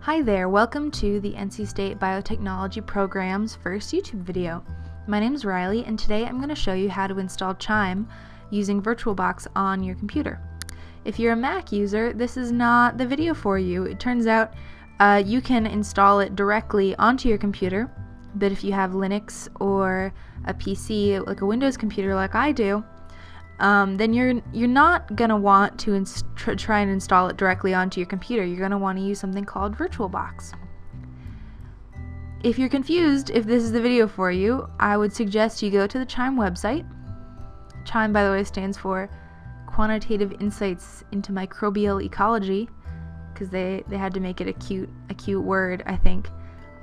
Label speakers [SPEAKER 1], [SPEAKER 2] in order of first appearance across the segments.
[SPEAKER 1] Hi there, welcome to the NC State Biotechnology Program's first YouTube video. My name is Riley and today I'm going to show you how to install Chime using VirtualBox on your computer. If you're a Mac user, this is not the video for you. It turns out you can install it directly onto your computer, but if you have Linux or a PC, like a Windows computer like I do, then you're not going to want to try and install it directly onto your computer. You're going to want to use something called VirtualBox. If you're confused if this is the video for you, I would suggest you go to the Chime website. Chime, by the way, stands for Quantitative Insights into Microbial Ecology, because they had to make it a cute word, I think.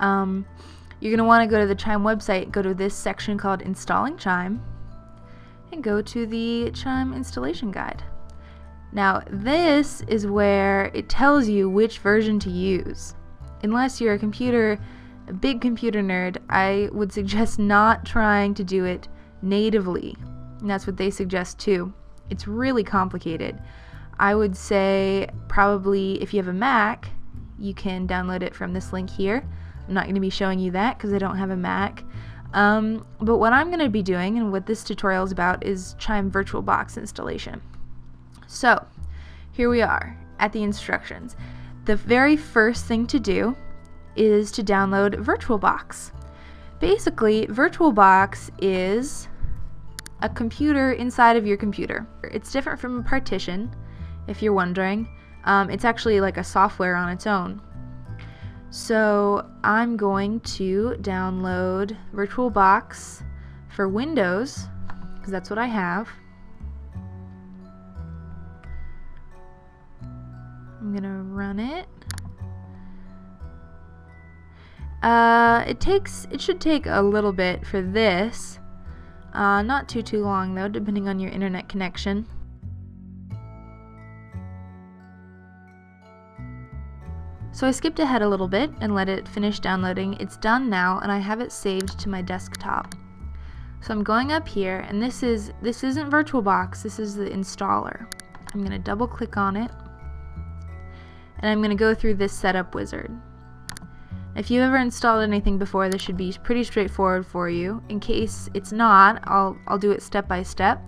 [SPEAKER 1] You're going to want to go to the Chime website, go to this section called Installing Chime, and go to the Chime installation guide. Now this is where it tells you which version to use. Unless you're a big computer nerd, I would suggest not trying to do it natively. And that's what they suggest too. It's really complicated. I would say probably if you have a Mac, you can download it from this link here. I'm not going to be showing you that because I don't have a Mac. But what I'm going to be doing and what this tutorial is about is Chime VirtualBox installation. So here we are at the instructions. The very first thing to do is to download VirtualBox. Basically, VirtualBox is a computer inside of your computer. It's different from a partition, if you're wondering. It's actually like a software on its own. So I'm going to download VirtualBox for Windows, because that's what I have. I'm going to run it. It should take a little bit for this. Not too long though, depending on your internet connection. So I skipped ahead a little bit and let it finish downloading. It's done now and I have it saved to my desktop. So I'm going up here, and this isn't VirtualBox, this is the installer. I'm going to double click on it and I'm going to go through this setup wizard. If you've ever installed anything before, this should be pretty straightforward for you. In case it's not, I'll do it step by step.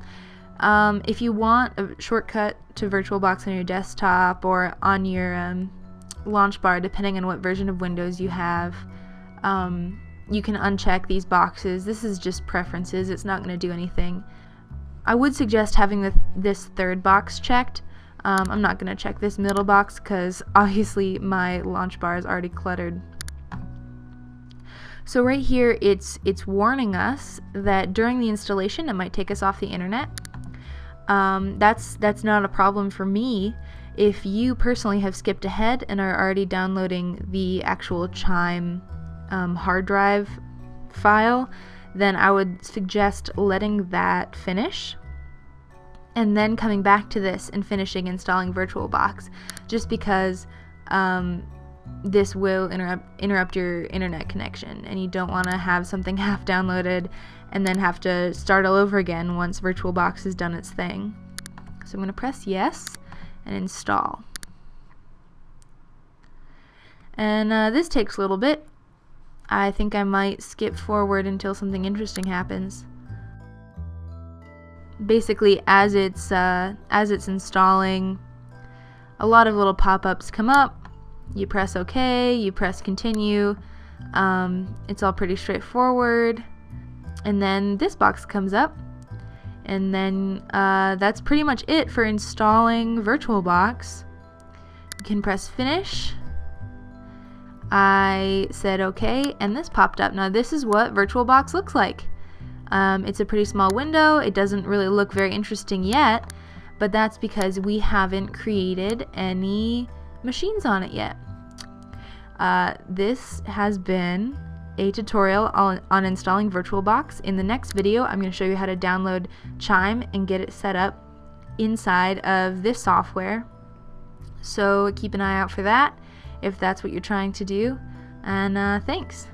[SPEAKER 1] If you want a shortcut to VirtualBox on your desktop or on your launch bar, depending on what version of Windows you have, you can uncheck these boxes. This is just preferences, it's not going to do anything. I would suggest having this third box checked. I'm not going to check this middle box because obviously my launch bar is already cluttered. So right here it's warning us that during the installation it might take us off the internet. That's not a problem for me. If you personally have skipped ahead and are already downloading the actual Chime hard drive file, then I would suggest letting that finish and then coming back to this and finishing installing VirtualBox, just because this will interrupt your internet connection and you don't want to have something half downloaded and then have to start all over again once VirtualBox has done its thing. So I'm going to press yes and install. And this takes a little bit. I think I might skip forward until something interesting happens. Basically, as it's installing, a lot of little pop-ups come up. You press OK, you press continue. It's all pretty straightforward. And then this box comes up. And then that's pretty much it for installing VirtualBox. You can press finish. I said OK and this popped up. Now this is what VirtualBox looks like. It's a pretty small window. It doesn't really look very interesting yet, but that's because we haven't created any machines on it yet. This has been a tutorial on installing VirtualBox. In the next video, I'm going to show you how to download Chime and get it set up inside of this software. So keep an eye out for that if that's what you're trying to do. And thanks.